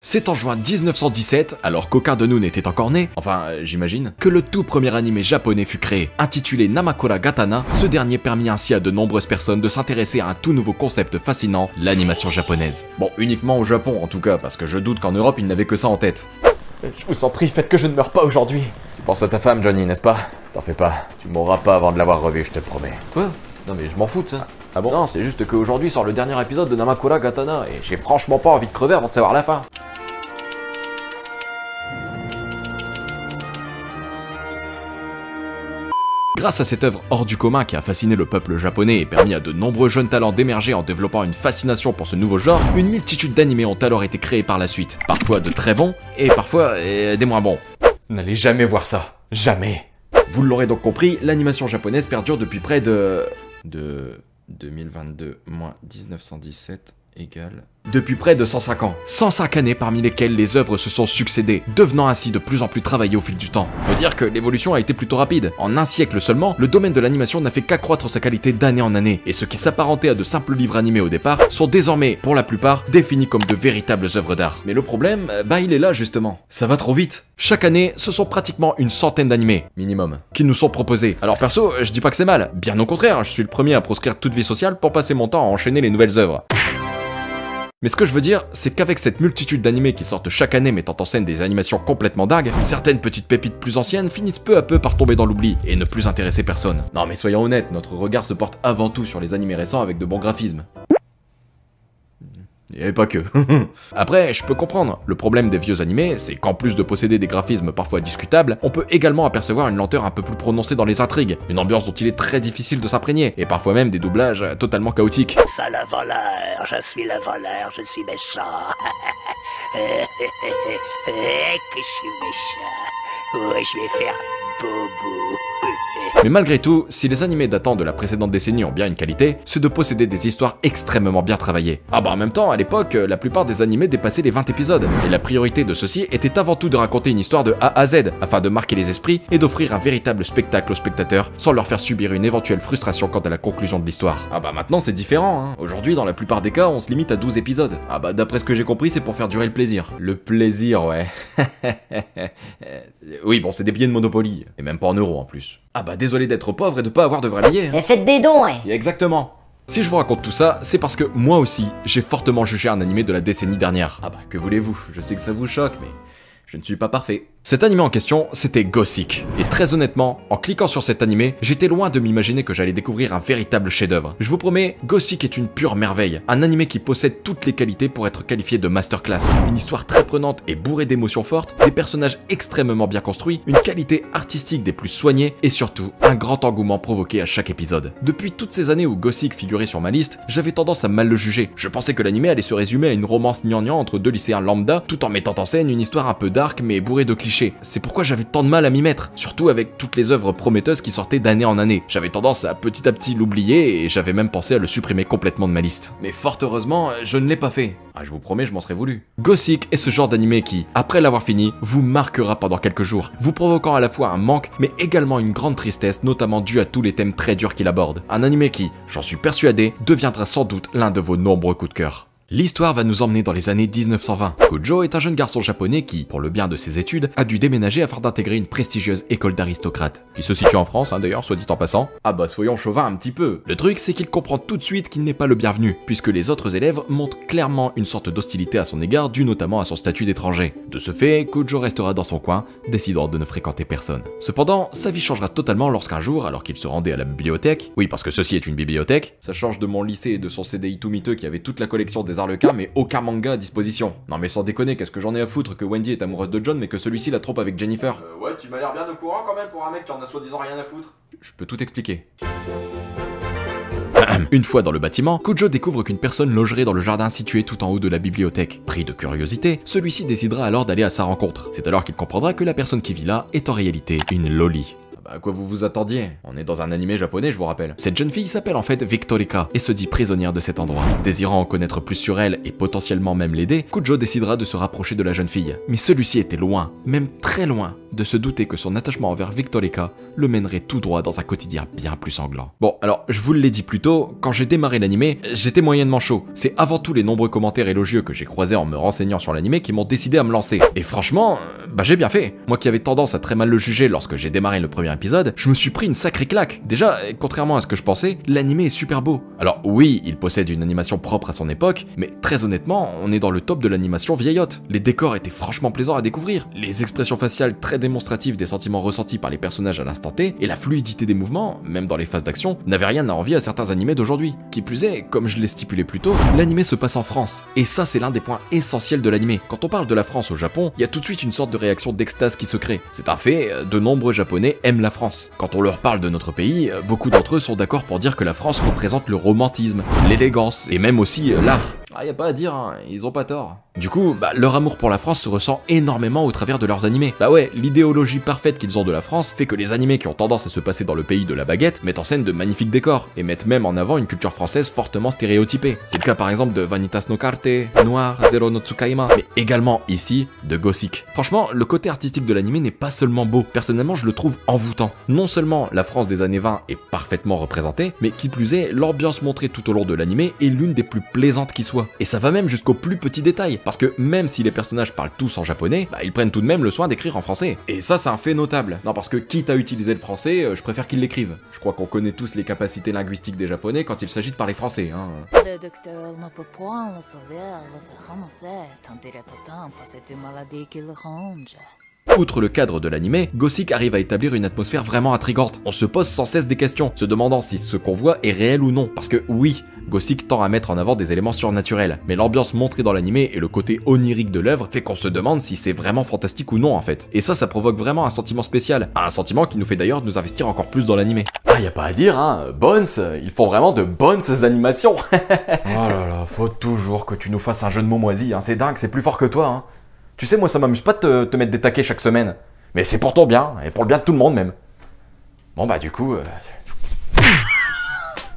C'est en juin 1917, alors qu'aucun de nous n'était encore né, enfin j'imagine, que le tout premier animé japonais fut créé. Intitulé Namakura Gatana, ce dernier permit ainsi à de nombreuses personnes de s'intéresser à un tout nouveau concept fascinant, l'animation japonaise. Bon, uniquement au Japon en tout cas, parce que je doute qu'en Europe ils n'avaient que ça en tête. Je vous en prie, faites que je ne meure pas aujourd'hui. Tu penses à ta femme, Johnny, n'est-ce pas? T'en fais pas, tu mourras pas avant de l'avoir revue, je te le promets. Quoi? Non mais je m'en fous de ça. Ah bon? Non, c'est juste qu'aujourd'hui sort le dernier épisode de Namakura Gatana, et j'ai franchement pas envie de crever avant de savoir la fin. Grâce à cette œuvre hors du commun qui a fasciné le peuple japonais et permis à de nombreux jeunes talents d'émerger en développant une fascination pour ce nouveau genre, une multitude d'animés ont alors été créés par la suite. Parfois de très bons, et parfois des moins bons. N'allez jamais voir ça. Jamais. Vous l'aurez donc compris, l'animation japonaise perdure depuis près de 2022 moins 1917 égale... Depuis près de 105 ans. 105 années parmi lesquelles les œuvres se sont succédées, devenant ainsi de plus en plus travaillées au fil du temps. Faut dire que l'évolution a été plutôt rapide. En un siècle seulement, le domaine de l'animation n'a fait qu'accroître sa qualité d'année en année, et ce qui s'apparentait à de simples livres animés au départ, sont désormais, pour la plupart, définis comme de véritables œuvres d'art. Mais le problème, il est là justement. Ça va trop vite. Chaque année, ce sont pratiquement une centaine d'animés, minimum, qui nous sont proposés. Alors perso, je dis pas que c'est mal, bien au contraire, je suis le premier à proscrire toute vie sociale pour passer mon temps à enchaîner les nouvelles œuvres. Mais ce que je veux dire, c'est qu'avec cette multitude d'animés qui sortent chaque année mettant en scène des animations complètement dingues, certaines petites pépites plus anciennes finissent peu à peu par tomber dans l'oubli et ne plus intéresser personne. Non mais soyons honnêtes, notre regard se porte avant tout sur les animés récents avec de bons graphismes. Et pas que. Après, je peux comprendre. Le problème des vieux animés, c'est qu'en plus de posséder des graphismes parfois discutables, on peut également apercevoir une lenteur un peu plus prononcée dans les intrigues, une ambiance dont il est très difficile de s'imprégner, et parfois même des doublages totalement chaotiques. Ça le voleur, je suis méchant. Que je suis méchant. Ouais, je vais faire bobo. Mais malgré tout, si les animés datant de la précédente décennie ont bien une qualité, c'est de posséder des histoires extrêmement bien travaillées. Ah bah en même temps, à l'époque, la plupart des animés dépassaient les 20 épisodes, et la priorité de ceux-ci était avant tout de raconter une histoire de A à Z, afin de marquer les esprits et d'offrir un véritable spectacle aux spectateurs, sans leur faire subir une éventuelle frustration quant à la conclusion de l'histoire. Ah bah maintenant c'est différent, hein. Aujourd'hui, dans la plupart des cas, on se limite à 12 épisodes. Ah bah d'après ce que j'ai compris, c'est pour faire durer le plaisir. Le plaisir, ouais. Oui bon, c'est des billets de Monopoly, et même pas en euros en plus. Ah bah désolé d'être pauvre et de pas avoir de vrais billets. Mais faites des dons, ouais. Exactement. Si je vous raconte tout ça, c'est parce que moi aussi, j'ai fortement jugé un animé de la décennie dernière. Ah bah que voulez-vous, je sais que ça vous choque, mais je ne suis pas parfait. Cet animé en question, c'était Gothic. Et très honnêtement, en cliquant sur cet animé, j'étais loin de m'imaginer que j'allais découvrir un véritable chef-d'œuvre. Je vous promets, Gothic est une pure merveille. Un animé qui possède toutes les qualités pour être qualifié de masterclass. Une histoire très prenante et bourrée d'émotions fortes, des personnages extrêmement bien construits, une qualité artistique des plus soignées, et surtout, un grand engouement provoqué à chaque épisode. Depuis toutes ces années où Gothic figurait sur ma liste, j'avais tendance à mal le juger. Je pensais que l'animé allait se résumer à une romance gnangnan entre deux lycéens lambda, tout en mettant en scène une histoire un peu dark mais bourrée de clichés. C'est pourquoi j'avais tant de mal à m'y mettre, surtout avec toutes les œuvres prometteuses qui sortaient d'année en année. J'avais tendance à petit l'oublier et j'avais même pensé à le supprimer complètement de ma liste. Mais fort heureusement, je ne l'ai pas fait. Ah, je vous promets, je m'en serais voulu. Gothic est ce genre d'animé qui, après l'avoir fini, vous marquera pendant quelques jours, vous provoquant à la fois un manque, mais également une grande tristesse, notamment due à tous les thèmes très durs qu'il aborde. Un animé qui, j'en suis persuadé, deviendra sans doute l'un de vos nombreux coups de cœur. L'histoire va nous emmener dans les années 1920. Kojo est un jeune garçon japonais qui, pour le bien de ses études, a dû déménager afin d'intégrer une prestigieuse école d'aristocrates, qui se situe en France, d'ailleurs, soit dit en passant. Ah bah soyons chauvins un petit peu. Le truc, c'est qu'il comprend tout de suite qu'il n'est pas le bienvenu, puisque les autres élèves montrent clairement une sorte d'hostilité à son égard, due notamment à son statut d'étranger. De ce fait, Kojo restera dans son coin, décidant de ne fréquenter personne. Cependant, sa vie changera totalement lorsqu'un jour, alors qu'il se rendait à la bibliothèque, oui parce que ceci est une bibliothèque, ça change de mon lycée et de son CDI tout miteux qui avait toute la collection des Arlequins mais aucun manga à disposition. Non mais sans déconner, qu'est-ce que j'en ai à foutre que Wendy est amoureuse de John mais que celui-ci la trompe avec Jennifer? Ouais, tu m'as l'air bien au courant quand même pour un mec qui en a soi-disant rien à foutre. Je peux tout expliquer. Une fois dans le bâtiment, Kojo découvre qu'une personne logerait dans le jardin situé tout en haut de la bibliothèque. Pris de curiosité, celui-ci décidera alors d'aller à sa rencontre. C'est alors qu'il comprendra que la personne qui vit là est en réalité une loli. Bah à quoi vous vous attendiez? On est dans un animé japonais, je vous rappelle. Cette jeune fille s'appelle en fait Victorica et se dit prisonnière de cet endroit. Désirant en connaître plus sur elle et potentiellement même l'aider, Kujo décidera de se rapprocher de la jeune fille. Mais celui-ci était loin, même très loin, de se douter que son attachement envers Victorica le mènerait tout droit dans un quotidien bien plus sanglant. Bon, alors je vous l'ai dit plus tôt, quand j'ai démarré l'animé, j'étais moyennement chaud. C'est avant tout les nombreux commentaires élogieux que j'ai croisés en me renseignant sur l'animé qui m'ont décidé à me lancer. Et franchement, bah j'ai bien fait. Moi qui avais tendance à très mal le juger lorsque j'ai démarré le premier épisode, je me suis pris une sacrée claque. Déjà, contrairement à ce que je pensais, l'animé est super beau. Alors oui, il possède une animation propre à son époque, mais très honnêtement, on est dans le top de l'animation vieillotte. Les décors étaient franchement plaisants à découvrir. Les expressions faciales très démonstratives des sentiments ressentis par les personnages à l'instant T, et la fluidité des mouvements, même dans les phases d'action, n'avaient rien à envier à certains animés d'aujourd'hui. Qui plus est, comme je l'ai stipulé plus tôt, l'animé se passe en France. Et ça, c'est l'un des points essentiels de l'animé. Quand on parle de la France au Japon, il y a tout de suite une sorte de réaction d'extase qui se crée. C'est un fait, de nombreux Japonais aiment la France. Quand on leur parle de notre pays, beaucoup d'entre eux sont d'accord pour dire que la France représente le romantisme, l'élégance, et même aussi l'art. Ah, y a pas à dire, hein, ils ont pas tort. Du coup, bah, leur amour pour la France se ressent énormément au travers de leurs animés. Bah ouais, l'idéologie parfaite qu'ils ont de la France fait que les animés qui ont tendance à se passer dans le pays de la baguette mettent en scène de magnifiques décors, et mettent même en avant une culture française fortement stéréotypée. C'est le cas par exemple de Vanitas no Carte, Noir, Zero no Tsukaima, mais également ici, de Gothic. Franchement, le côté artistique de l'animé n'est pas seulement beau, personnellement je le trouve envoûtant. Non seulement la France des années 20 est parfaitement représentée, mais qui plus est, l'ambiance montrée tout au long de l'animé est l'une des plus plaisantes qui soit. Et ça va même jusqu'aux plus petits détails, parce que même si les personnages parlent tous en japonais, bah ils prennent tout de même le soin d'écrire en français. Et ça c'est un fait notable. Non, parce que quitte à utiliser le français, je préfère qu'ils l'écrivent. Je crois qu'on connaît tous les capacités linguistiques des japonais quand il s'agit de parler français, hein. Le docteur ne peut point le sauver, le faire ramasser, tant il est atteint par cette maladie qui le ronge. Outre le cadre de l'animé, Gothic arrive à établir une atmosphère vraiment intrigante. On se pose sans cesse des questions, se demandant si ce qu'on voit est réel ou non. Parce que oui, Gothic tend à mettre en avant des éléments surnaturels, mais l'ambiance montrée dans l'animé et le côté onirique de l'œuvre fait qu'on se demande si c'est vraiment fantastique ou non en fait. Et ça provoque vraiment un sentiment spécial, un sentiment qui nous fait d'ailleurs nous investir encore plus dans l'animé. Ah, y a pas à dire, hein, Bones, ils font vraiment de bonnes animations. Oh là là, faut toujours que tu nous fasses un jeu de mots moisi, hein. C'est dingue, c'est plus fort que toi, hein. Tu sais, moi ça m'amuse pas de te mettre des taquets chaque semaine, mais c'est pour ton bien, et pour le bien de tout le monde même. Bon bah du coup...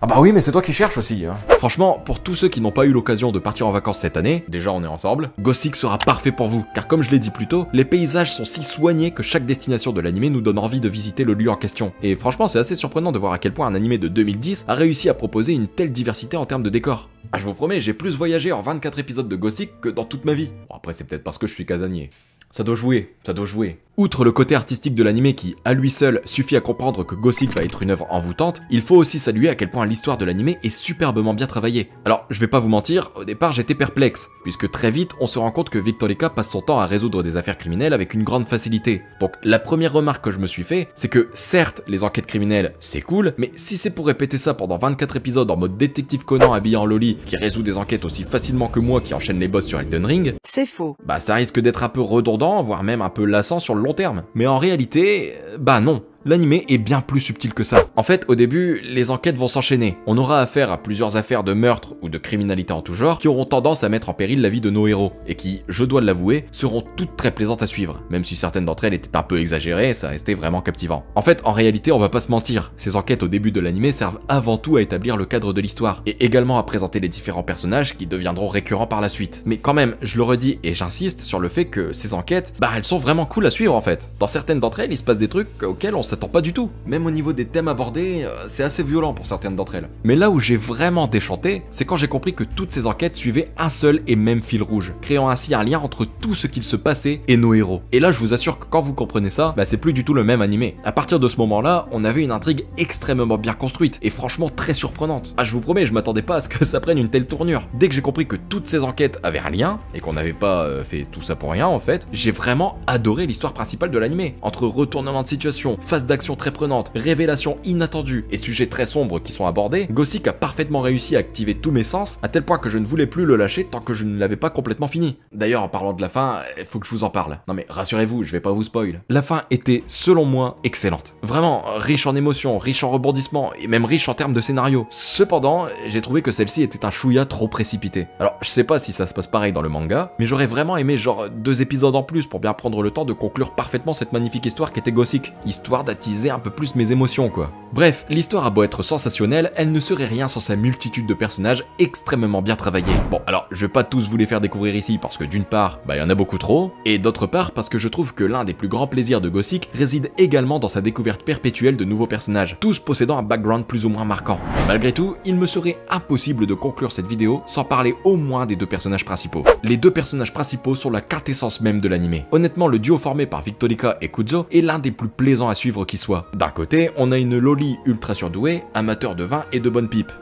Ah bah oui, mais c'est toi qui cherches aussi, hein. Franchement, pour tous ceux qui n'ont pas eu l'occasion de partir en vacances cette année, déjà on est ensemble, Gothic sera parfait pour vous, car comme je l'ai dit plus tôt, les paysages sont si soignés que chaque destination de l'animé nous donne envie de visiter le lieu en question. Et franchement, c'est assez surprenant de voir à quel point un animé de 2010 a réussi à proposer une telle diversité en termes de décors. Ah, je vous promets, j'ai plus voyagé en 24 épisodes de Gothic que dans toute ma vie. Bon, après c'est peut-être parce que je suis casanier. Ça doit jouer, ça doit jouer. Outre le côté artistique de l'animé qui, à lui seul, suffit à comprendre que Gothic va être une œuvre envoûtante, il faut aussi saluer à quel point l'histoire de l'animé est superbement bien travaillée. Alors, je vais pas vous mentir, au départ j'étais perplexe, puisque très vite on se rend compte que Victorica passe son temps à résoudre des affaires criminelles avec une grande facilité. Donc la première remarque que je me suis fait, c'est que certes, les enquêtes criminelles, c'est cool, mais si c'est pour répéter ça pendant 24 épisodes en mode détective Conan habillé en loli, qui résout des enquêtes aussi facilement que moi qui enchaîne les boss sur Elden Ring, c'est faux. Bah ça risque d'être un peu redondant, voire même un peu lassant sur le long terme. Mais en réalité, bah non. L'animé est bien plus subtil que ça. En fait, au début, les enquêtes vont s'enchaîner. On aura affaire à plusieurs affaires de meurtre ou de criminalité en tout genre qui auront tendance à mettre en péril la vie de nos héros, et qui, je dois l'avouer, seront toutes très plaisantes à suivre. Même si certaines d'entre elles étaient un peu exagérées, ça restait vraiment captivant. En fait, en réalité, on va pas se mentir, ces enquêtes au début de l'animé servent avant tout à établir le cadre de l'histoire, et également à présenter les différents personnages qui deviendront récurrents par la suite. Mais quand même, je le redis et j'insiste sur le fait que ces enquêtes, bah elles sont vraiment cool à suivre en fait. Dans certaines d'entre elles, il se passe des trucs auxquels on s'attend pas du tout. Même au niveau des thèmes abordés, c'est assez violent pour certaines d'entre elles. Mais là où j'ai vraiment déchanté, c'est quand j'ai compris que toutes ces enquêtes suivaient un seul et même fil rouge, créant ainsi un lien entre tout ce qu'il se passait et nos héros. Et là, je vous assure que quand vous comprenez ça, bah c'est plus du tout le même animé. À partir de ce moment-là, on avait une intrigue extrêmement bien construite et franchement très surprenante. Ah, je vous promets, je m'attendais pas à ce que ça prenne une telle tournure. Dès que j'ai compris que toutes ces enquêtes avaient un lien et qu'on n'avait pas fait tout ça pour rien en fait, j'ai vraiment adoré l'histoire principale de l'animé. Entre retournements de situation, phases d'action très prenantes, révélations inattendues et sujets très sombres qui sont abordés, Gothic a parfaitement réussi à activer tous mes sens, à tel point que je ne voulais plus le lâcher tant que je ne l'avais pas complètement fini. D'ailleurs, en parlant de la fin, il faut que je vous en parle. Non mais rassurez-vous, je vais pas vous spoil. La fin était, selon moi, excellente. Vraiment, riche en émotions, riche en rebondissements, et même riche en termes de scénario. Cependant, j'ai trouvé que celle-ci était un chouïa trop précipité. Alors, je sais pas si ça se passe pareil dans le manga, mais j'aurais vraiment aimé genre 2 épisodes en plus pour bien prendre le temps de conclure parfaitement cette magnifique histoire qu'était Gothic, histoire d'attiser un peu plus mes émotions quoi. Bref, l'histoire a beau être sensationnelle, elle ne serait rien sans sa multitude de personnages extrêmement bien travaillés. Bon alors, je vais pas tous vous les faire découvrir ici parce que d'une part, bah y en a beaucoup trop, et d'autre part parce que je trouve que l'un des plus grands plaisirs de Gothic réside également dans sa découverte perpétuelle de nouveaux personnages, tous possédant un background plus ou moins marquant. Malgré tout, il me serait impossible de conclure cette vidéo sans parler au moins des deux personnages principaux. Les deux personnages principaux sont la quintessence même de l'anime. Honnêtement, le duo formé par Victorica et Kuzo est l'un des plus plaisants à suivre qui soit. D'un côté, on a une loli ultra surdouée, amateur de vin et de bonne pipe.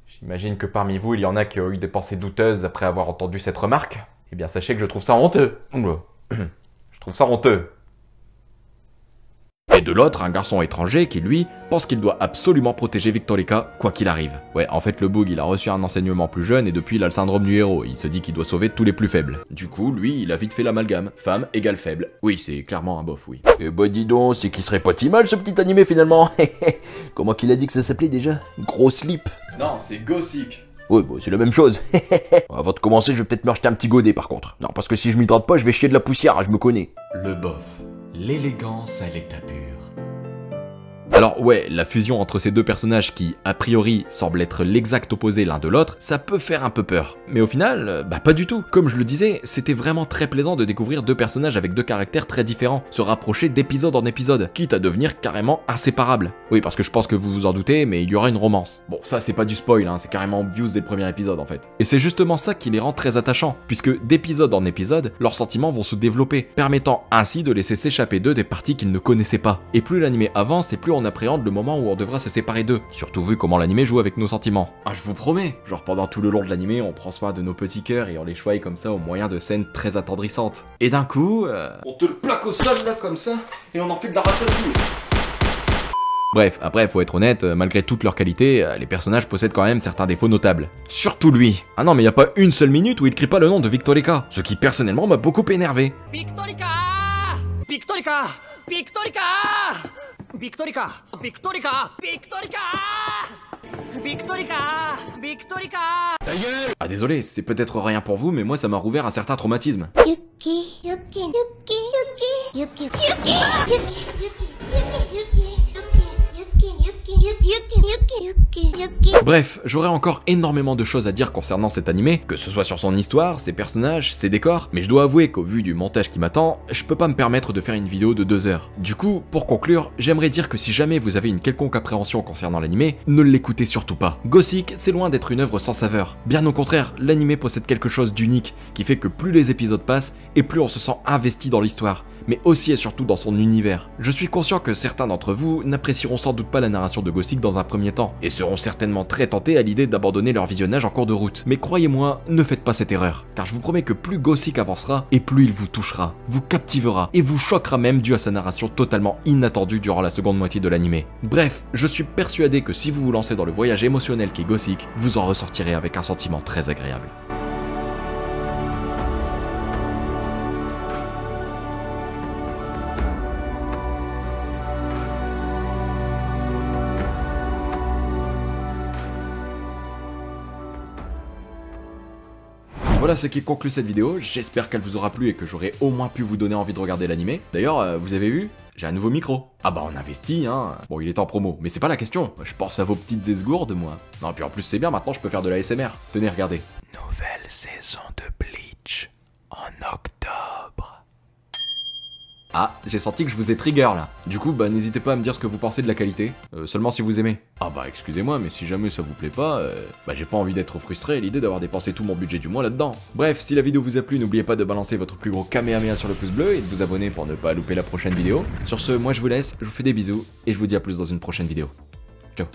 J'imagine que parmi vous, il y en a qui ont eu des pensées douteuses après avoir entendu cette remarque. Eh bien, sachez que je trouve ça honteux. Oula. Je trouve ça honteux. Et de l'autre, un garçon étranger qui, lui, pense qu'il doit absolument protéger Victorica, quoi qu'il arrive. Ouais, en fait, le Boog, il a reçu un enseignement plus jeune et depuis, il a le syndrome du héros. Il se dit qu'il doit sauver tous les plus faibles. Du coup, lui, il a vite fait l'amalgame. Femme égale faible. Oui, c'est clairement un bof, oui. Eh bah dis donc, c'est qu'il serait pas si mal ce petit animé finalement. Comment qu'il a dit que ça s'appelait déjà? Gros slip. Non, c'est Gothic. Ouais, bah c'est la même chose. Avant de commencer, je vais peut-être me rejeter un petit godet par contre. Non, parce que si je m'hydrate pas, je vais chier de la poussière, je me connais. Le bof. L'élégance à l'état pur. Alors ouais, la fusion entre ces deux personnages qui, a priori, semblent être l'exact opposé l'un de l'autre, ça peut faire un peu peur. Mais au final, bah pas du tout. Comme je le disais, c'était vraiment très plaisant de découvrir deux personnages avec deux caractères très différents, se rapprocher d'épisode en épisode, quitte à devenir carrément inséparables. Oui, parce que je pense que vous vous en doutez, mais il y aura une romance. Bon, ça c'est pas du spoil, hein, c'est carrément obvious dès le premier épisode en fait. Et c'est justement ça qui les rend très attachants, puisque d'épisode en épisode, leurs sentiments vont se développer, permettant ainsi de laisser s'échapper d'eux des parties qu'ils ne connaissaient pas. Et plus l'anime avance, et plus on appréhende le moment où on devra se séparer d'eux, surtout vu comment l'anime joue avec nos sentiments. Ah, je vous promets, genre pendant tout le long de l'anime, on prend soin de nos petits cœurs et on les choisit comme ça au moyen de scènes très attendrissantes. Et d'un coup, on te le plaque au sol là comme ça, et on en fait de la ratatouille. Bref, après, faut être honnête, malgré toutes leurs qualités, les personnages possèdent quand même certains défauts notables. Surtout lui. Ah non, mais y a pas une seule minute où il crie pas le nom de Victorica, ce qui personnellement m'a beaucoup énervé. Victorica! Victorica! Victorica! Victorica! Victorica! Victorica! Victorica! Victorica! Ah désolé, c'est peut-être rien pour vous, mais moi ça m'a rouvert un certain traumatisme. Yuki, Yuki, Yuki, Yuki, Yuki, Yuki, Yuki, Bref, j'aurais encore énormément de choses à dire concernant cet animé, que ce soit sur son histoire, ses personnages, ses décors, mais je dois avouer qu'au vu du montage qui m'attend, je peux pas me permettre de faire une vidéo de 2 heures. Du coup, pour conclure, j'aimerais dire que si jamais vous avez une quelconque appréhension concernant l'animé, ne l'écoutez surtout pas. Gothic, c'est loin d'être une œuvre sans saveur. Bien au contraire, l'animé possède quelque chose d'unique, qui fait que plus les épisodes passent, et plus on se sent investi dans l'histoire, mais aussi et surtout dans son univers. Je suis conscient que certains d'entre vous n'apprécieront sans doute pas la narration de Gothic dans un premier temps, et seront certainement très tentés à l'idée d'abandonner leur visionnage en cours de route. Mais croyez-moi, ne faites pas cette erreur, car je vous promets que plus Gothic avancera, et plus il vous touchera, vous captivera, et vous choquera même dû à sa narration totalement inattendue durant la seconde moitié de l'animé. Bref, je suis persuadé que si vous vous lancez dans le voyage émotionnel qu'est Gothic, vous en ressortirez avec un sentiment très agréable. Voilà ce qui conclut cette vidéo, j'espère qu'elle vous aura plu et que j'aurai au moins pu vous donner envie de regarder l'animé. D'ailleurs, vous avez vu, j'ai un nouveau micro. Ah bah on investit hein. Bon il est en promo, mais c'est pas la question. Je pense à vos petites esgourdes moi. Non puis en plus c'est bien, maintenant je peux faire de la ASMR. Tenez regardez. Nouvelle saison de Bleach en octobre. Ah, j'ai senti que je vous ai trigger là. Du coup, bah n'hésitez pas à me dire ce que vous pensez de la qualité, seulement si vous aimez. Ah bah excusez-moi, mais si jamais ça vous plaît pas, bah j'ai pas envie d'être frustré à l'idée d'avoir dépensé tout mon budget du mois là-dedans. Bref, si la vidéo vous a plu, n'oubliez pas de balancer votre plus gros kamehameha sur le pouce bleu et de vous abonner pour ne pas louper la prochaine vidéo. Sur ce, moi je vous laisse, je vous fais des bisous et je vous dis à plus dans une prochaine vidéo. Ciao.